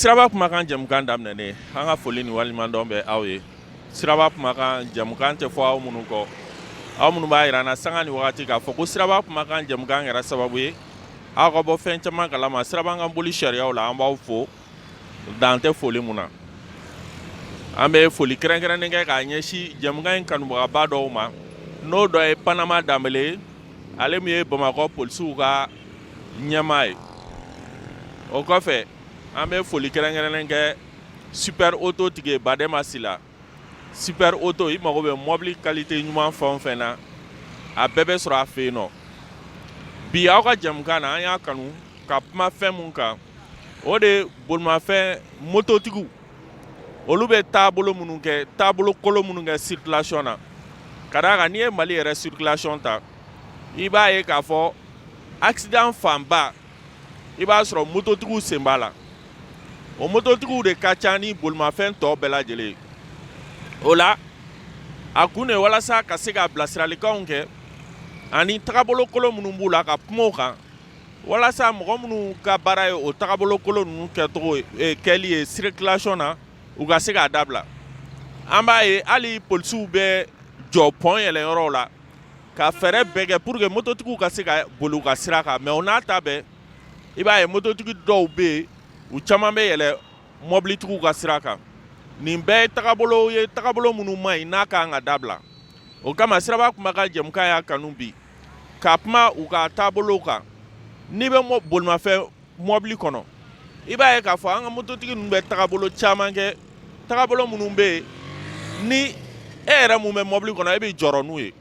Siraba kumakan jamukan daminɛ an ka foli ni waliɲumandɔn bɛ aw ye. Siraba kumakan jamukan tɛ fɔ aw minnu kɔ. Aw minnu b'a yira an na sanga ni wagati k'a fɔ ko Siraba kumakan jamukan kɛra sababu ye aw ka bɔ fɛn caman kalama Siraba kan boli sariyaw la an b'aw fo dan tɛ foli mun na. An bɛ foli kɛrɛnkɛrɛnnen kɛ k'a ɲɛsin jamukan in kanubagaba dɔw ma n'o dɔ ye Panama Danbele ye ale min ye Bamakɔ polisiw ka ɲɛmaa ye. O kɔfɛ an bɛ foli kɛrɛnkɛrɛnnen kɛ Super Auto tigi Badema Sila. Super Auto i mago bɛ mobili qualité ɲuman fɛn o fɛn na a bɛɛ bɛ sɔrɔ a fɛ yen nɔ. Bi aw ka jamukan na an y'a kanu ka kuma fɛn mun kan o de ye bolimafɛn mototigiw. Olu bɛ taabolo minnu kɛ taabolo kolo minnu kɛ circulation na. Ka d'a kan n'i ye Mali yɛrɛ circulation ta i b'a ye k'a fɔ accident fanba i b'a sɔrɔ mototigiw sen b'a la. O mototigiw de ka ca ni bolimafɛn tɔ bɛɛ lajɛlen ye. O la a kun de walasa ka se ka bilasiralikanw kɛ ani tagabolo kolo minnu b'u la ka kuma o kan walasa mɔgɔ minnu ka baara ye o tagabolo kolo ninnu kɛcogo kɛli ye circulation na u ka se k'a dabila. An b'a ye hali polisiw bɛ jɔ pont yɛlɛyɔrɔw la ka fɛɛrɛ bɛɛ kɛ pour que mototigiw ka se ka boli u ka sira kan mais o n'a ta bɛɛ i b'a ye mototigi dɔw bɛ yen u caman bɛ yɛlɛ mobilitigiw ka sira kan. Nin bɛɛ ye tagabolo minnu man ɲi n'a kan ka dabila. O kama Siraba kumakan jamukan y'a kanu bi ka kuma u ka taabolow kan. N'i bɛ bolimafɛn mobili kɔnɔ i b'a ye k'a fɔ an ka mototigi ninnu bɛ tagabolo caman kɛ tagabolo minnu bɛ yen ni e yɛrɛ mun bɛ mobili kɔnɔ e bɛ jɔrɔ n'u ye.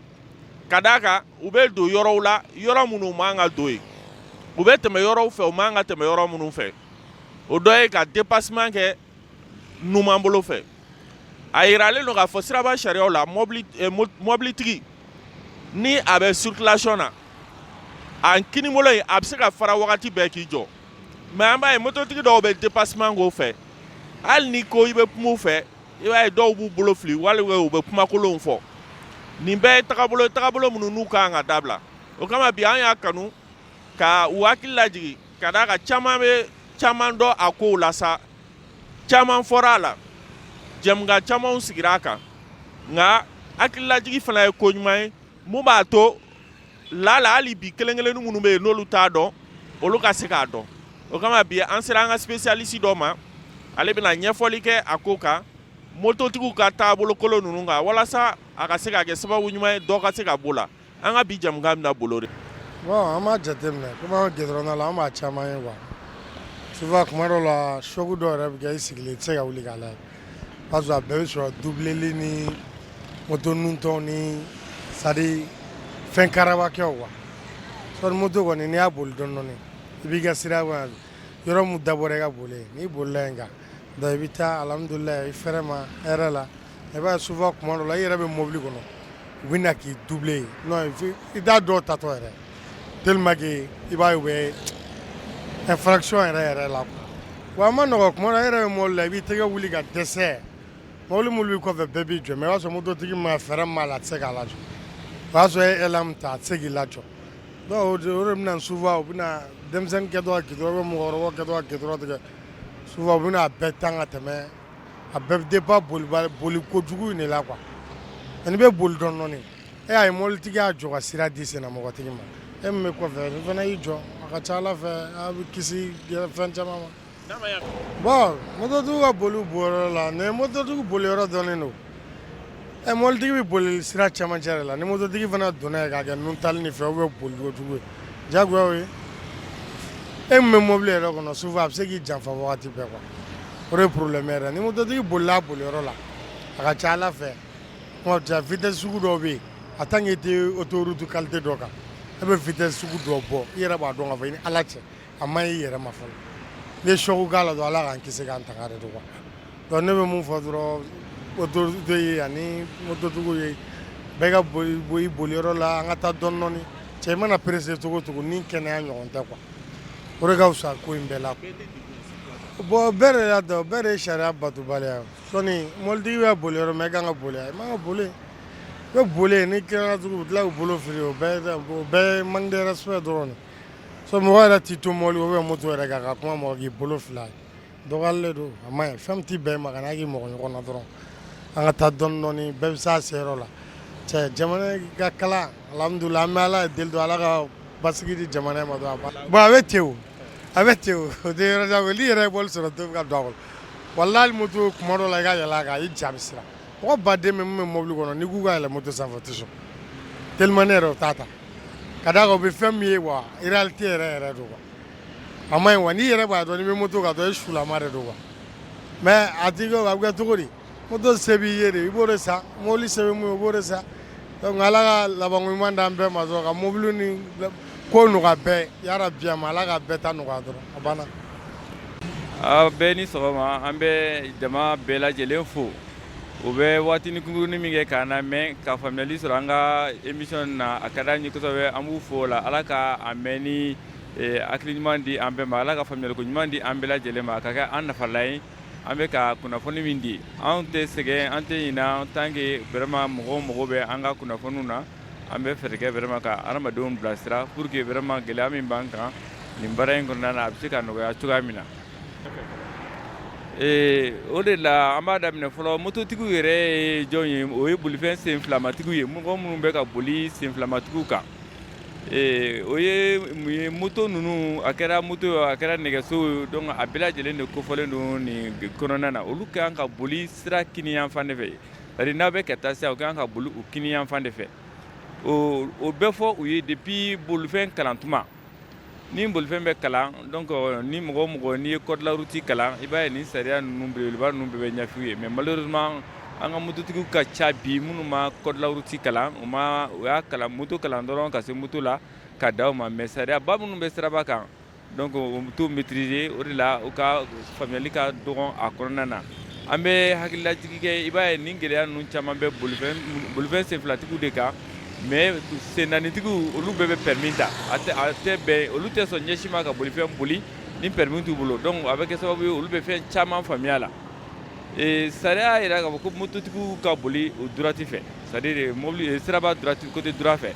Ka d'a kan u bɛ don yɔrɔw la yɔrɔ minnu man ka don yen. U bɛ tɛmɛ yɔrɔw fɛ u man ka tɛmɛ yɔrɔ minnu fɛ. O dɔ ye ka dépassement kɛ numan bolo fɛ. A yiralen don k'a fɔ siraba sariyaw la mobilitigi ni a bɛ circulation na a kinibolo in a bɛ se ka fara wagati bɛɛ k'i jɔ. Mais an b'a ye mototigi dɔw bɛ dépassement k'o fɛ. Hali ni ko i bɛ kuma u fɛ i b'a ye dɔw b'u bolo fili walima u bɛ kumakolonw fɔ. Nin bɛɛ ye tagabolo minnu n'u kan ka dabila. O kama bi an y'a kanu ka u hakili lajigi ka d'a kan caman bɛ caman dɔn a kow la sa caman fɔra a la jamukan camanw sigira a kan nka hakililajigi fana ye ko ɲuman ye mun b'a to lala hali bi kelen-kelennin minnu bɛ yen n'olu t'a dɔn olu ka se k'a dɔn. O kama bi an sera an ka spécialiste dɔ ma ale bɛna ɲɛfɔli kɛ a ko kan mototigiw ka taabolo kolo ninnu kan walasa a ka se ka kɛ sababu ɲuman ye dɔ ka se ka b'o la. An ka bi jamukan bɛna bolo de. Bon an b'a jateminɛ komi an bɛ gudɔrɔn la an b'a caman ye quoi. Souvent kuma dɔw la choc dɔw yɛrɛ bɛ kɛ i sigilen i tɛ se ka wuli k'a lajɛ parce que a bɛɛ bɛ sɔrɔ doubleli ni moto nuntɔw ni c'est à dire fɛn karabakɛw quoi. Soit moto kɔni n'i y'a boli dɔɔni i b'i ka sira yɔrɔ mun dabɔra i ka boli n'i bolila yen kan donc i bɛ taa alhamdulilayi i fɛrɛ ma hɛrɛ la i b'a ye souvent kuma dɔw la i yɛrɛ bɛ mobili kɔnɔ u bɛ na k'i doubler non i t'a dɔw tatɔ yɛrɛ tellement que i b'a ye u bɛ infraction yɛrɛ la wa a ma nɔgɔ kuma dɔ e yɛrɛ bɛ mobili la i b'i tɛgɛ wuli ka dɛsɛ mobili minnu b'i kɔfɛ bɛɛ b'i jɔ mais i b'a sɔrɔ mototigi ma fɛɛrɛ min b'a la a tɛ se k'a lajɔ o y'a sɔrɔ e ye élan min ta a tɛ se k'i lajɔ donc o de bɛna souvent u bɛna denmisɛnnin kɛtɔ ka gidɔrɔn bɛ mɔgɔkɔrɔbaw kɛtɔ ka gidɔrɔn tigɛ souvent u bɛna a bɛɛ tan ka tɛmɛ a bɛɛ bɛ dépend boli kojugu in de la quoi n'i bɛ boli dɔɔni e y'a ye mobilitigi y'a jɔ ka sira di sennamɔgɔtigi ma e min bɛ kɔfɛ ni fana y'i jɔ a ka ca Ala fɛ a bɛ kisi fɛn caman ma. Bon mototigiw ka boli bɔyɔrɔ la ni mototigiw boliyɔrɔ dɔnnen don mobilitigi bɛ boli sira cɛmancɛ de la ni mototigi fana donna yen k'a kɛ nuntali ni fɛn ou bien boli kojugu ye diyagoya o ye e min bɛ mobili yɛrɛ kɔnɔ souvent a bɛ se k'i janfa wagati bɛɛ quoi o de ye problème yɛrɛ ni mototigi bolila a boliyɔrɔ la a ka ca Ala fɛ kuma ja vitesse sugu dɔw bɛ yen en tant que i tɛ autoroute qualité dɔ kan e bɛ vitesse sugu dɔ bɔ i yɛrɛ b'a dɔn k'a fɔ i ni Ala cɛ a man ɲi i yɛrɛ ma fɔlɔ n'i ye choc k'a la dɔrɔn Ala k'an kisi k'an tanga de quoi donc ne bɛ mun fɔ dɔrɔn autorité ye ani mototigiw ye bɛɛ ka boli boliyɔrɔ la an ka taa dɔɔni cɛ i mana pressé cogo o cogo ni kɛnɛya ɲɔgɔn tɛ quoi o de ka fisa ko in bɛɛ la bon bɛɛ de y'a dɔn bɛɛ de ye sariya batobaliya sɔni mobilitigi bɛ boliyɔrɔ min i kan ka boli i man ka boli i bɛ boli ni kɛnɛya tugu u bɛ tila k'u bolo fili o bɛɛ ye manque de respect dɔrɔn de so mɔgɔ yɛrɛ t'i to mobili ou bien moto yɛrɛ kan ka kuma mɔgɔ k'i bolo fila dɔgɔyalen don a ma ɲi fɛn min tɛ bɛn ma ka n'a k'i mɔgɔ ɲɔgɔn na dɔrɔn an ka taa dɔɔni bɛɛ bɛ s'a seyɔrɔ la cɛ jamana ka kalan alhamdulilah an bɛ ala deli don ala ka basigi di jamana in ma dɔrɔn bon a bɛ ten o o tɛ yɔrɔ jan n'i yɛrɛ ye bɔli sɔrɔ dɔ bɛ ka don a kɔnɔ walahi moto kuma dɔ la i ka yɛlɛ a kan i ja bɛ siran mɔgɔ baden bɛ min bɛ mobili kɔnɔ n'i k'u ka yɛlɛ moto sanfɛ o tɛ sɔn tellement ne yɛrɛ o t'a ta ka d'a kan o bɛ fɛn min ye wa réalité yɛrɛ don quoi a ma ɲi wa n'i yɛrɛ b'a dɔn n'i bɛ moto kan dɔrɔn i sulama de don quoi mais a t'i kɛ a bɛ kɛ cogo di moto se b'i ye de i b'o de san mobili se bɛ mun ye o b'o de san donc ala ka labanko ɲuman d'an bɛɛ ma dɔrɔn ka mobili ni ko nɔgɔya bɛɛ yarabi a ma ala ka bɛɛ ta nɔgɔya dɔrɔn a banna. bɛɛ ni sɔgɔma an bɛ jama bɛɛ lajɛlen fo u bɛ waatini kunkurunin min kɛ k'an lamɛn ka faamuyali sɔrɔ an ka émission na a ka d'an ye kosɛbɛ an b'u fo o la ala ka a mɛn ni hakili ɲuman di an bɛɛ ma ala ka faamuyaliko ɲuman di an bɛɛ lajɛlen ma a ka kɛ an nafalan ye an bɛ ka kunnafoni min di an tɛ sɛgɛn an tɛ ɲinɛ tant que vraiment mɔgɔw mago bɛ an ka kunnafoniw na an bɛ fɛɛrɛ kɛ vraiment ka adamadenw bilasira pour que vraiment gɛlɛya min b'an kan nin baara in kɔnɔna na a bɛ se ka nɔgɔya cogoya min na. o de la an b'a daminɛ fɔlɔ mototigiw yɛrɛ ye jɔn ye o ye bolifɛn senfilamatigiw ye mɔgɔ minnu bɛ ka boli senfilamatigiw kan o ye mun ye moto ninnu a kɛra moto ye a kɛra nɛgɛso ye donc a bɛɛ lajɛlen de kofɔlen don nin kɔnɔna na olu ka kan ka boli sira kini yanfan de fɛ c'est à dire n'a bɛ ka taa sisan u ka kan ka boli o kini yanfan de fɛ o bɛɛ fɔ u ye depuis bolifɛn kalan tuma ni bolifɛn bɛ kalan donc ni mɔgɔ mɔgɔ n'i ye code la route kalan i b'a ye nin sariya ninnu belebeleba ninnu bɛɛ bɛ ɲɛf'i ye mais malheureusement an ka mototigiw ka ca bi minnu ma code la route kalan u y'a kalan moto kalan dɔrɔn ka se moto la ka da o ma mais sariya ba minnu bɛ siraba kan donc o t'o maîtriser o de la u ka faamuyali ka dɔgɔn a kɔnɔna na an bɛ hakililajigi kɛ i b'a ye nin gɛlɛya ninnu caman bɛ bolifɛn senfilatigiw de kan mais sen naanitigiw olu bɛɛ bɛ permis ta a tɛ bɛn olu tɛ sɔn ɲɛsin ma ka bolifɛn boli ni permis t'u bolo donc a bɛ kɛ sababu ye olu bɛ fɛn caman faamuya la sariya y'a jira k'a fɔ ko mototigiw ka boli o droite fɛ c'est à dire mobili siraba droite côté droit fɛ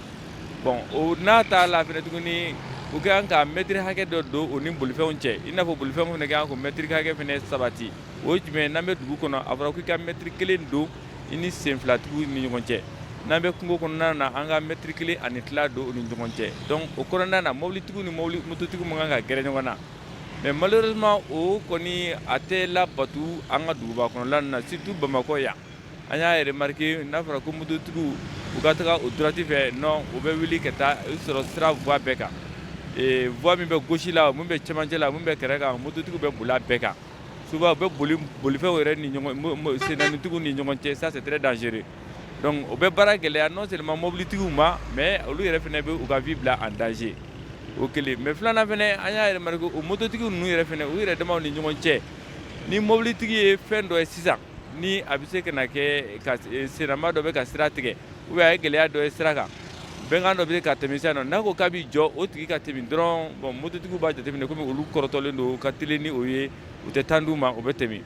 bon o n'a t'a la fɛnɛ tuguni u ka kan ka mètre hakɛ dɔ don o ni bolifɛnw cɛ i n'a fɔ bolifɛnw fɛnɛ ka kan k'o mètre hakɛ fɛnɛ sabati o ye jumɛn n'an bɛ dugu kɔnɔ a fɔra k'i ka mètre kelen don i ni senfilatigiw ni ɲɔgɔn cɛ n'an bɛ kungo kɔnɔna na an ka mètre kelen ani tila don u ni ɲɔgɔn cɛ donc o kɔnɔna na mobilitigiw ni mototigiw man kan ka gɛrɛ ɲɔgɔn na mais malheureusement o kɔni a tɛ labatu an ka duguba kɔnɔla na surtout bamakɔ yan an y'a remarqué n'a fɔra ko mototigiw u ka taga o droite fɛ non u bɛ wuli ka taa i sɔrɔ sira voie bɛɛ kan voie min bɛ gauche la mun bɛ cɛmancɛ la mun bɛ kɛrɛ kan mototigiw bɛ boli a bɛɛ kan souvent u bɛ boli bolifɛnw yɛrɛ ni ɲɔgɔn sennaanitigiw ni ɲɔgɔn cɛ ça c'est très dangereux donc o bɛ baara gɛlɛya non seulement mobilitigiw ma mais olu yɛrɛ fɛnɛ bɛ u ka vie bila en danger o kelen mais filanan fɛnɛ an y'a remarqué o mototigiw ninnu yɛrɛ fɛnɛ u yɛrɛ damaw ni ɲɔgɔn cɛ ni mobilitigi ye fɛn dɔ ye sisan ni a bɛ se ka na kɛ ka sennama dɔ bɛ ka sira tigɛ ou bien a ye gɛlɛya dɔ ye sira kan bɛnkan dɔ bɛ se ka tɛmɛ sisan nɔ n'a ko k'a b'i jɔ o tigi ka tɛmɛ dɔrɔn bon mototigiw b'a jateminɛ komi olu kɔrɔtɔlen don ka teli ni o ye u tɛ temps d'u ma o bɛ tɛmɛ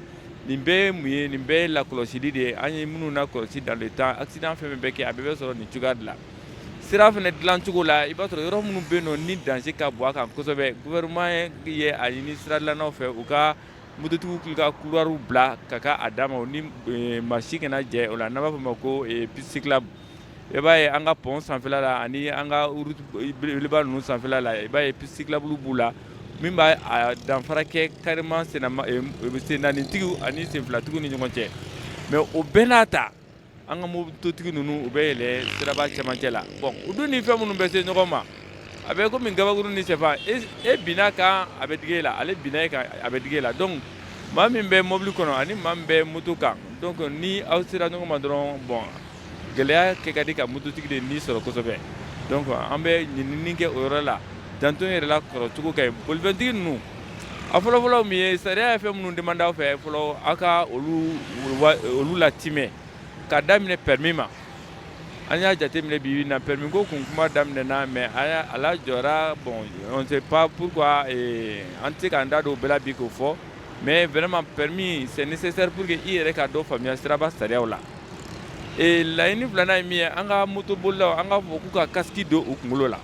nin bɛɛ ye mun ye nin bɛɛ ye lakɔlɔsili de ye an ye minnu lakɔlɔsi dans le temps accident fɛn fɛn bɛ kɛ a bɛɛ bɛ sɔrɔ nin cogoya de la sira fɛnɛ dilan cogo la i b'a sɔrɔ yɔrɔ minnu bɛ yen nɔ ni danger ka bon a kan kosɛbɛ gouvernement ye a ɲini sira dilannaw fɛ u ka mototigiw ka couloirs bila ka k'a a dama o ni maa si kana jɛ o la n'an b'a fɔ o ma ko piste cyclable i b'a ye an ka pont sanfɛla la ani an ka route belebeleba ninnu sanfɛla la i b'a ye piste cyclable b'u la min b'a a danfara kɛ carrément sennaanitigiw ani senfilatigiw ni ɲɔgɔn cɛ mais o bɛɛ n'a ta an ka mototigi ninnu u bɛ yɛlɛ siraba cɛmancɛ la bon u dun ni fɛn minnu bɛ se ɲɔgɔn ma a bɛ komi gabakuru ni sɛfan e binna kan a bɛ digi e la ale binna e kan a bɛ digi e la donc maa min bɛ mobili kɔnɔ ani maa min bɛ moto kan donc ni aw sera ɲɔgɔn ma dɔrɔn bon gɛlɛya kɛ ka di ka mototigi de ni sɔrɔ kosɛbɛ donc an bɛ ɲinini kɛ o yɔrɔ la danton yɛrɛ la kɔrɔ cogo ka ɲi bolifɛntigi ninnu a fɔlɔfɔlɔ min ye sariya ye fɛn minnu demande aw fɛ fɔlɔ aw ka olu latimɛ ka daminɛ permis ma an y'a jateminɛ bi na permis ko kun kuma daminɛna mais a la jɔra bon on ne sait pas pourquoi an tɛ se k'an da don o bɛɛ la bi k'o fɔ mais vraiment permis c'est nécessaire pour que i yɛrɛ ka dɔ faamuya siraba sariyaw la laɲini filanan ye min ye an ka motobolilaw an k'a fɔ k'u ka casque don u kunkolo la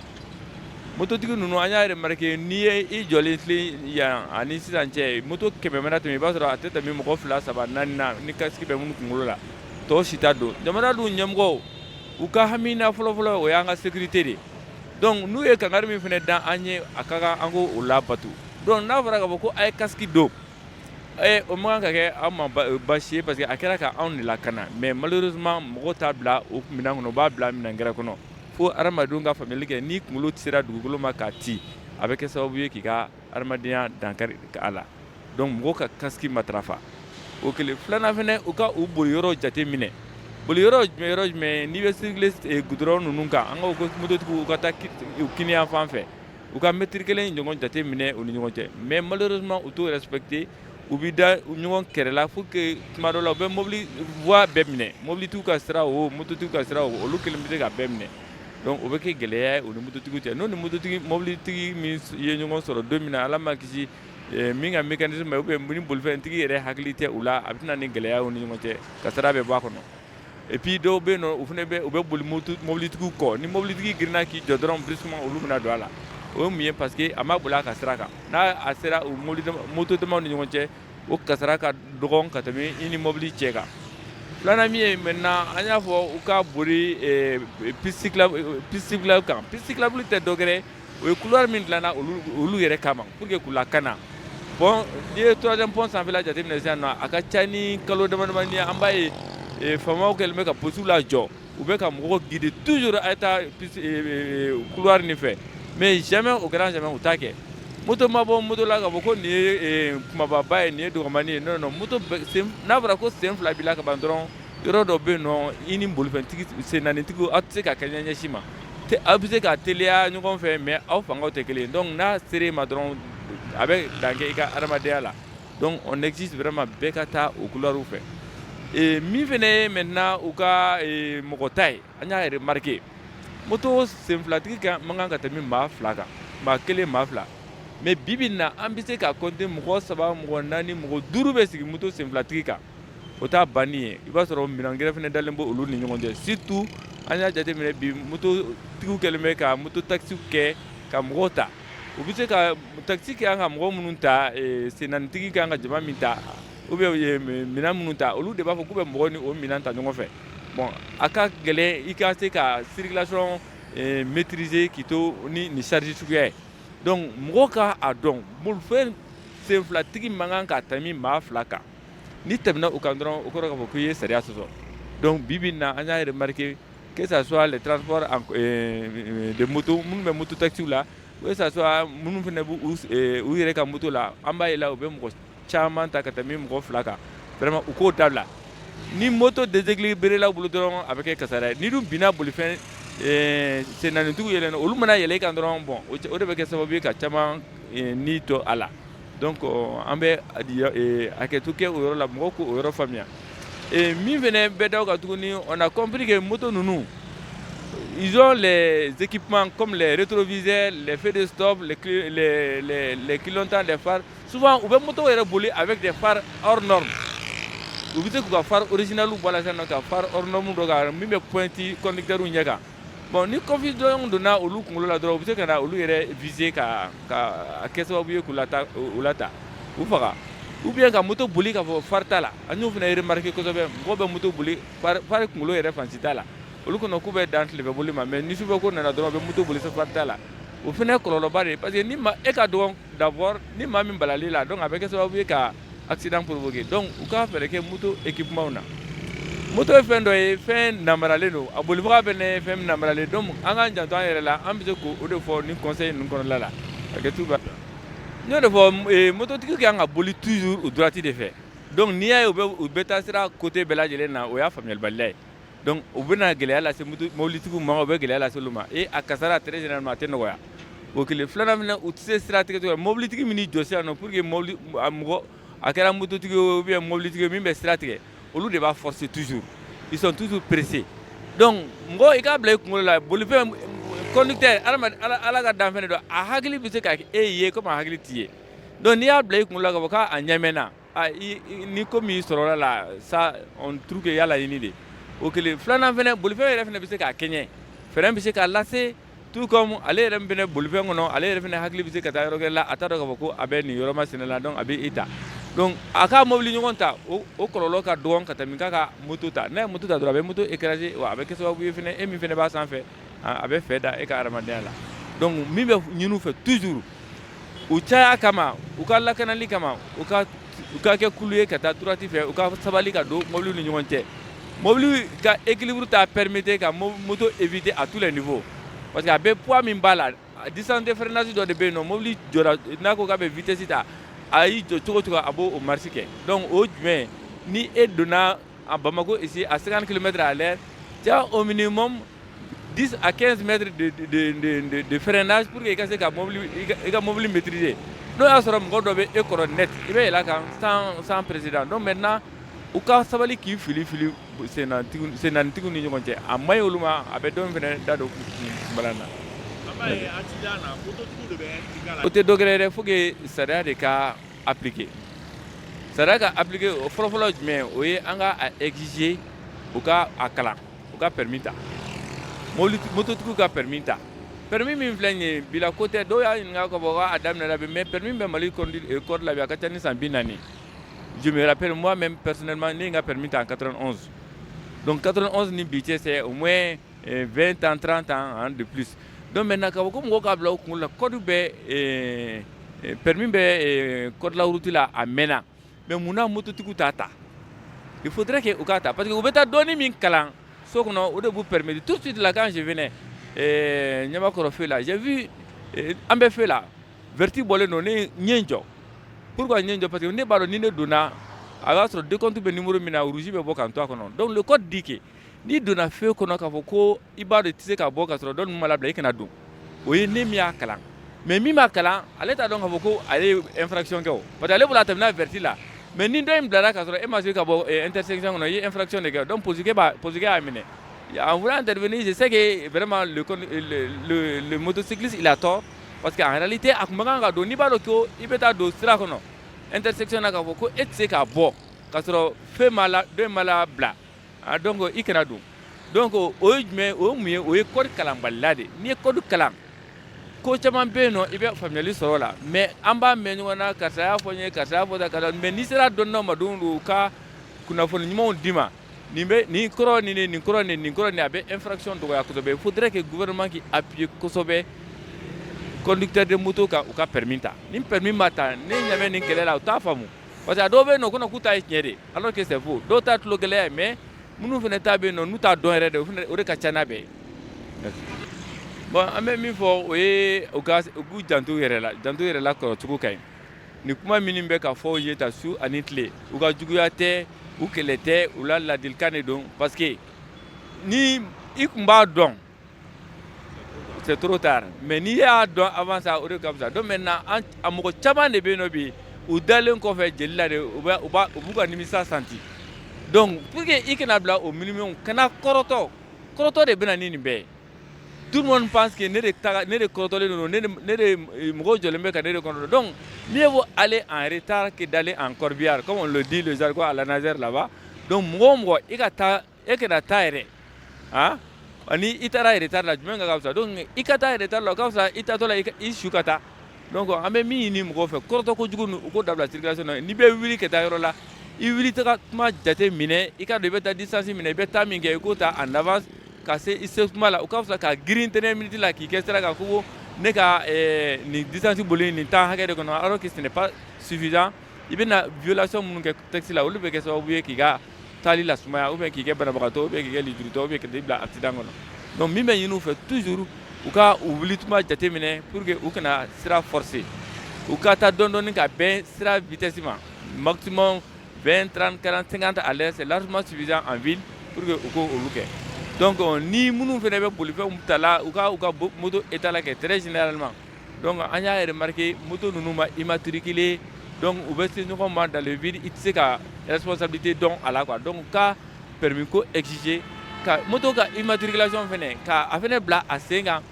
mototigi ninnu an y'a remarqué n'i ye i jɔlen filɛ yan ani sisan cɛ moto 100 mana tɛmɛ i b'a sɔrɔ a tɛ tɛmɛ mɔgɔ 2 3 4 na ni casque bɛ minnu kunkolo la tɔw si t'a don jamana dun ɲɛmɔgɔw u ka hamina fɔlɔfɔlɔ o y'an ka sécurité de donc n'u ye kangari min fana da an ye a ka kan an k'o labato donc n'a fɔra k'a fɔ ko a ye casque don o man kan ka kɛ an ma baasi ye parce que a kɛra ka anw de lakana mais malheureusement mɔgɔw t'a bila o minɛn kɔnɔ u b'a bila minɛn gɛrɛ kɔnɔ fo adamadenw ka faamuyali kɛ ni kunkolo sera dugukolo ma k'a ci a bɛ kɛ sababu ye k'i ka adamadenya dankari a la donc mɔgɔw ka casque matarafa o kelen filanan fɛnɛ u ka u boli yɔrɔ jate minɛ boli yɔrɔ jumɛn n'i bɛ circuler goudron ninnu kan an ka mototigiw u ka taa kini yan fan fɛ u ka mètre 1 ɲɔgɔn jate minɛ u ni ɲɔgɔn cɛ mais malheureusement u t'o respecter u bɛ da ɲɔgɔn kɛrɛ la pour que tuma dɔ la u bɛ mobili voie bɛɛ minɛ mobilitigiw ka sira o mototigiw ka sira o olu kelen bɛ se ka bɛɛ minɛ donc o bɛ kɛ gɛlɛya ye o ni mototigiw cɛ n'o ni mobilitigi min ye ɲɔgɔn sɔrɔ don min na ala ma kisi min ka mécanisme ou bien ni bolifɛntigi yɛrɛ hakili tɛ u la a bɛ na ni gɛlɛya u ni ɲɔgɔn cɛ ka sira bɛ bɔ a kɔnɔ et puis dɔw bɛ yen nɔ u fana bɛ boli mobilitigiw kɔ ni mobilitigi girinna k'i jɔ dɔrɔn brusquement olu bɛna don a la o ye mun ye parce que a ma boli a ka sira kan n'a a sera o moto damaw ni ɲɔgɔn cɛ o kasara ka dɔgɔn ka tɛmɛ i ni mobili cɛ kan filanan min ye maintenant an y'a fɔ u ka boli piste cyclable kan piste cyclable tɛ dɔ wɛrɛ o ye couloir min dilanna olu yɛrɛ kama pour que k'u lakana bon n'i ye troisième pont sanfɛla jateminɛ sisan nɔ a ka ca ni kalo damadamani ye an b'a ye faamaw kɛlen bɛ ka posiw lajɔ u bɛ ka mɔgɔw guider toujours a ye taa couloir nin fɛ mais jamais au grand jamais u t'a kɛ moto ma bɔ moto la k'a fɔ ko nin ye kumababa ye nin ye dɔgɔmani ye non non moto n'a fɔra ko sen fila b'i la ka ban dɔrɔn yɔrɔ dɔ bɛ yen nɔ i ni bolifɛntigi sen naanitigi aw tɛ se ka kɛ ɲɛsin ma aw bɛ se ka teliya ɲɔgɔn fɛ mais aw fangaw tɛ kelen donc n'a ser'e ma dɔrɔn a bɛ dan kɛ i ka adamadenya la donc on exige vraiment bɛɛ ka taa o couloirw fɛ min fana ye maintenant u ka mɔgɔ ta ye an y'a remarqué moto senfilatigi man kan ka tɛmɛ maa 2 kan maa 1 maa 2 mais bibi na an bɛ se ka compter mɔgɔ 3 mɔgɔ 4 mɔgɔ 5 bɛ sigi moto senfilatigi kan o t'a banni ye i b'a sɔrɔ minɛn gɛrɛ fana dalen bɛ olu ni ɲɔgɔn cɛ surtout an y'a jateminɛ bi mototigiw kɛlen bɛ ka moto taxi kɛ ka mɔgɔw ta u bɛ se ka taxi kɛ an ka mɔgɔ minnu ta sen naanitigi kan ka jama min ta ou bien minɛn minnu ta olu de b'a fɔ k'u bɛ mɔgɔ ni o minɛn ta ɲɔgɔn fɛ bon a ka gɛlɛn i ka se ka circulation maîtriser k'i to ni charge suguya ye donc mɔgɔ ka a dɔn bolifɛn senfilatigi man kan ka tɛmɛ maa 2 kan ni tɛmɛna u kan dɔrɔn o kɔrɔ k'a fɔ k'i ye sariya sɔsɔ donc bibi na an y'a remarqué que ça soit les transports de moto minnu bɛ moto taxiw la ou que ça soit minnu fana b'u yɛrɛ ka moto la an b'a ye la u bɛ mɔgɔ caman ta ka tɛmɛ mɔgɔ 2 kan vraiment u k'o dabila ni moto déséquilibré bolo dɔrɔn a bɛ kɛ kasara ye ni dun binna bolifɛn sen naanitigiw yɛlɛn olu mana yɛlɛ i kan dɔrɔn bon o de bɛ kɛ sababu ye ka caman ni to a la donc an bɛ hakɛto kɛ o yɔrɔ la mɔgɔw k'o yɔrɔ faamuya min fana bɛ d'aw kan tuguni on a compris que moto ninnu ils ont les équipements comme les rétroviseurs, les feux de stop, les clignotants, les phares. Souvent, on peut moto boli avec des phares hors normes. Vous savez que les phares originaux, voilà, c'est un phare hors normes, même pointi conducteur ou niaga. Bon, ni confusion donna au look on la drogue, vous savez qu'on a au lieu de viser qu'à qu'est-ce que vous voulez que l'ata ou fera. Ou bien qu'à moto boli qu'à phare tala. À nous venez remarquer que vous avez un moto boli phare kumulo et référence tala. Olu kono k'u bɛ dan tile bɛ boli ma mais ni sufɛ ko nana dɔrɔn a bɛ moto boli safarita la o fana ye kɔlɔlɔba de ye parce que ni ma e ka dɔgɔn d'abord ni maa min balali la donc a bɛ kɛ sababu ye ka accident provoquer donc u k'a fɛɛrɛ kɛ moto équipement na moto ye fɛn dɔ ye fɛn namaralen don a bolibaga bɛ ne fɛn min namaralen donc an k'an janto an yɛrɛ la an bɛ se k'o de fɔ ni conseil ninnu kɔnɔna la hakɛto b'a la n y'o de fɔ mototigi kan ka boli toujours o droite de fɛ donc n'i y'a ye u bɛ taa sira côté bɛɛ lajɛlen na o y'a faamuyalibaliya ye donc u bɛna gɛlɛya lase mobilitigiw ma u bɛ gɛlɛya lase olu ma a kasara très généralement a tɛ nɔgɔya o kelen filanan fana u tɛ se sira tigɛcogo la mobilitigi min jɔ sisan nɔ pour que mobili mɔgɔ a kɛra mototigi ye ou bien mobilitigi ye min bɛ sira tigɛ olu de b'a forcer toujours ils sont toujours pressés donc mɔgɔ i k'a bila i kunkolo la bolifɛn conducteur ala ka dan fɛn de don a hakili bɛ se ka kɛ e ye comme a hakili t'i ye donc n'i y'a bila i kunkolo la k'a fɔ k'a ɲɛmɛnna ni ko min sɔrɔla la ça on trouve que y'a laɲini de o kelen filanan fana bolifɛn yɛrɛ fana bɛ se k'a kɛɲɛ frein bɛ se k'a lase tout comme ale yɛrɛ min fɛnɛ bolifɛn kɔnɔ ale yɛrɛ fɛnɛ hakili bɛ se ka taa yɔrɔ kɛ la a t'a dɔn k'a fɔ ko a bɛ nin yɔrɔ masina la donc a bɛ i ta donc a ka mobili ɲɔgɔn ta o kɔlɔlɔ ka dɔgɔ ka tɛmɛ k'a ka moto ta n'a ye moto ta dɔrɔn a bɛ moto écraser wa a bɛ kɛ sababu ye fɛnɛ e min fɛnɛ b'a sanfɛ a bɛ fɛ da e ka hadamadenya la donc min bɛ ɲini u fɛ toujours u caya kama u ka lakanali kama u ka kɛ kulu ye ka taa droite fɛ u ka sabali ka don mobili ni ɲɔgɔn cɛ mobili ka équilibre t'a permettre ka moto éviter à tous les niveaux parce que a bɛ poids min b'a la distance de freinage dɔ de bɛ yen nɔ mobili jɔra n'a ko k'a bɛ vitesse ta a y'i jɔ cogo cogo a b'o marche kɛ donc o jumɛn ni e donna à Bamako ici à 50 km à l'heure tu as au minimum 10 à 15 mètres de freinage pour que i ka se ka mobili maîtriser n'o y'a sɔrɔ mɔgɔ dɔ bɛ e kɔrɔ net i bɛ yɛlɛ kan sans président donc maintenant u ka sabali k'i fili sennanitigiw ni ɲɔgɔn cɛ a ma ɲi olu ma a bɛ dɔ fɛnɛ da don kunbalan na o tɛ dɔ wɛrɛ dɛ faut que sariya de ka appliquer sariya ka appliquer o fɔlɔfɔlɔ jumɛn o ye an ka a exiger u ka a kalan u ka permis ta mototigiw ka permis ta permis min filɛ nin ye bila ko tɛ dɔw y'a ɲininka k'a fɔ k'a daminɛna bi mais permis bɛ Mali code la bi a ka ca ni san 40 je me rappelle moi-même personnellement ne ye n ka permis ta en 91 donc 91 ni bi cɛ c'est au moins 20 ans 30 ans de plus donc maintenant k'a fɔ ko mɔgɔw k'a bila u kunkolo la code bɛ permis bɛ code la route la a mɛnna mais munna mototigiw t'a ta il faudrait que u k'a ta parce que u bɛ taa dɔɔni min kalan so kɔnɔ o de b'u permettre tout de suite là quand je venais Ɲamakɔrɔ feu là j'ai vu an bɛ feu la verti bɔlen don ne ɲɛ jɔ pourquoi ɲɛ jɔ parce que ne b'a dɔn ni ne donna a b'a sɔrɔ décompte bɛ numéro min na rouge bɛ bɔ ka n to a kɔnɔ donc le code dit que n'i donna feu kɔnɔ k'a fɔ ko i b'a dɔn i tɛ se ka bɔ ka sɔrɔ dɔ ninnu ma labila i kana don o ye ne min y'a kalan mais min m'a kalan ale t'a dɔn k'a fɔ ko ale ye infraction kɛ o parce que ale bolo a tɛmɛna verti la mais ni dɔ in bilara ka sɔrɔ e ma se ka bɔ intersection kɔnɔ i ye infraction de kɛ donc police y'a minɛ en voulant intervenir je sais que vraiment le motocycliste il a tort parce qu'en réalité a kun man kan ka don n'i b'a dɔn ko i bɛ taa don sira kɔnɔ intersection na k'a fɔ ko e tɛ se k'a bɔ ka sɔrɔ fɛn ma la dɔ in ma la bila donc i kana don donc o ye jumɛn o ye mun ye o ye code kalanbalila de n'i ye code kalan ko caman bɛ yen nɔ i bɛ faamuyali sɔrɔ o la mais an b'a mɛn ɲɔgɔn na karisa y'a fɔ n ye karisa y'a fɔ tan karisa mais n'i sera dɔnniw ma don o don u ka kunnafoni ɲumanw d'i ma nin kɔrɔ nin kɔrɔ nin a bɛ infraction dɔgɔya kosɛbɛ il faudrait que gouvernement qui appuie kosɛbɛ conducteur de moto ka u ka permis ta ni permis ma ta ne ɲamɛ nin kɛlɛ la u t'a faamu parce que a dɔw bɛ yen nɔ ko k'u ta ye tiɲɛ de alors que c'est faux dɔw ta tulo gɛlɛya ye mais minnu fana ta bɛ yen nɔ n'u t'a dɔn yɛrɛ de o de ka ca n'a bɛɛ ye bon an bɛ min fɔ o ye u k'u janto yɛrɛ la kɔrɔcogo ka ɲi ni kuma minnu bɛ ka fɔ u ye ta su ani tile u ka juguya tɛ u kɛlɛ tɛ u la ladilikan de don parce que ni i tun b'a dɔn c'est trop tard mais n'i y'a dɔn avant ça o de ka fisa donc maintenant a mɔgɔ caman de bɛ yen nɔ bi u dalen kɔfɛ jeli la de u b'u ka nimisa santi donc pour que i kana bila o minimum kana kɔrɔtɔ de bɛ na ni nin bɛɛ ye tout le monde pense que ne de kɔrɔtɔlen don ne de mɔgɔw jɔlen bɛ ka ne de kɔrɔtɔ donc mieux vaut aller en retard que d'aller en corbillard comme on le dit le jargon à la nageur là-bas donc mɔgɔ e kana taa yɛrɛ ani i taara retard la jumɛn ka fisa donc i ka taa retard la o ka fisa i taatɔ la i su ka taa donc an bɛ min ɲini mɔgɔw fɛ kɔrɔtɔ kojugu u ko dabila circulation na n'i bɛ wuli ka taa yɔrɔ la i wuli taga kuma jate minɛ i ka dɔn i bɛ taa distance minɛ i bɛ taa min kɛ i k'o ta en avance ka se i se kuma la o ka fisa ka girin tɛnɛ minute la k'i kɛ sira kan ko ne ka nin distance boli nin temps hakɛ de kɔnɔ alors que ce n'est pas suffisant i bɛna violation minnu kɛ texte la olu bɛ kɛ sababu ye k'i ka taali la sumaya ou bien k'i kɛ banabagatɔ ou bien k'i kɛ lijurutɔ ou bien k'i bila accident kɔnɔ donc min bɛ ɲini u fɛ toujours u ka u wuli tuma jate minɛ pour que u kana sira forcer u ka taa dɔɔni ka bɛn sira vitesse ma maximum 20 30 40 50 à l'heure c'est largement suffisant en ville pour que u ko olu kɛ donc ni minnu fana bɛ bolifɛnw ta la u ka moto état la kɛ très généralement donc an y'a remarqué moto ninnu ma immatriculé donc u bɛ se ɲɔgɔn ma dans le vide i tɛ se ka responsabilité dɔn a la quoi donc ka permis ko exiger ka moto ka immatriculation fana ka a fana bila a sen kan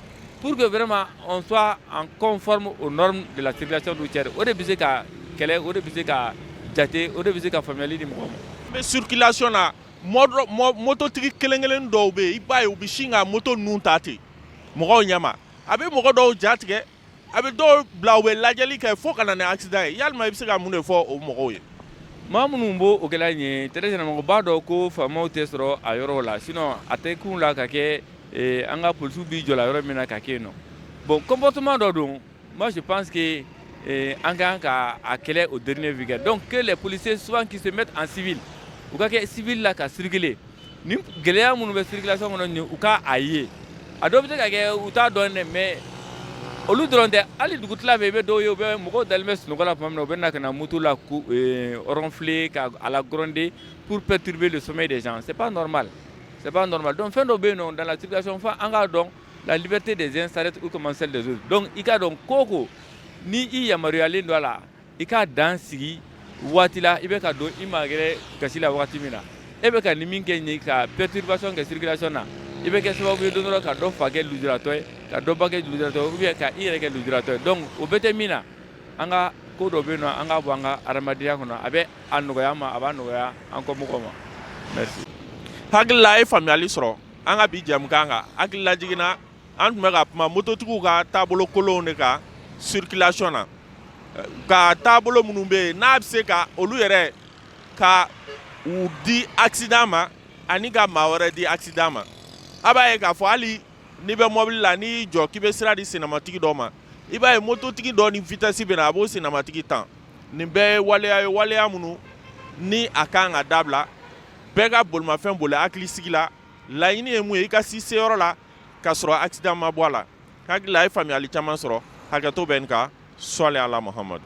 pour que vraiment on soit en conforme aux normes de la circulation routière o de bɛ se ka kɛlɛ o de bɛ se ka jate o de bɛ se ka faamuyali di mɔgɔw ma. mais circulation na mototigi kelen-kelen dɔw bɛ yen i b'a ye u bɛ sin ka moto ninnu ta ten mɔgɔw ɲɛma a bɛ mɔgɔ dɔw ja tigɛ a bɛ dɔw bila u bɛ lajɛli kɛ fo ka na ni accident ye yalima i bɛ se ka mun de fɔ o mɔgɔw ye. maa minnu b'o o kɛla ɲɛ très généralement b'a dɔn ko faamaw tɛ sɔrɔ a yɔrɔ la sinon a tɛ kun la ka kɛ an ka polisiw b'i jɔ la yɔrɔ min na ka kɛ yen nɔ. Bon comportement dɔ don moi je pense que an kan ka a kɛlɛ au dernier week-end donc que les policiers souvent qui se mettent en civil u ka kɛ civil la ka circuler ni gɛlɛya minnu bɛ circulation kɔnɔ nin u ka a ye a dɔw bɛ se ka kɛ u t'a dɔn dɛ mais olu dɔrɔn tɛ hali dugutila bɛ i bɛ dɔw ye u bɛ mɔgɔw dalen bɛ sunɔgɔ la tuma min na u bɛ na ka na moto la ronfler ka à la gronder pour perturber le sommeil des gens c'est pas normal donc fɛn dɔ bɛ yen nɔ dans la circulation fo an k'a dɔn la liberté des uns s'arrête où commence celle des autres donc i k'a dɔn ko o ko ni i yamaruyalen don a la i k'a dan sigi waati la i bɛ ka don i magɛrɛ gasi la waati min na e bɛ ka nin min kɛ ɲe ka perturbation kɛ circulation na i bɛ kɛ sababu ye don dɔ ka dɔ fa kɛ lujuratɔ ye ka dɔ ba kɛ lujuratɔ ye ou bien ka i yɛrɛ kɛ lujuratɔ ye donc o bɛɛ tɛ min na an ka ko dɔ bɛ yen nɔ an k'a bɔ an ka adamadenya kɔnɔ a bɛ a nɔgɔya an ma a b'a nɔgɔya an kɔ mɔgɔw ma merci. hakili la a ye faamuyali sɔrɔ an ka bi jɛmukan kan hakili lajiginna an tun bɛ ka kuma mototigiw ka taabolo kolonw de kan circulation na ka taabolo minnu bɛ yen n'a bɛ se ka olu yɛrɛ ka u di accident ma ani ka maa wɛrɛ di accident ma a b'a ye k'a fɔ hali n'i bɛ mobili la n'i y'i jɔ k'i bɛ sira di sennamatigi dɔ ma i b'a ye mototigi dɔ ni vitesse bɛ na a b'o sennamatigi tan nin bɛɛ ye waleya ye waleya minnu ni a kan ka dabila bɛɛ ka bolimafɛn boli hakilisigi la laɲini ye mun ye i ka si seyɔrɔ la k'a sɔrɔ accident ma bɔ a la hakili la a ye faamuyali caman sɔrɔ hakɛto bɛ nin kan sɔli ala muhamadu.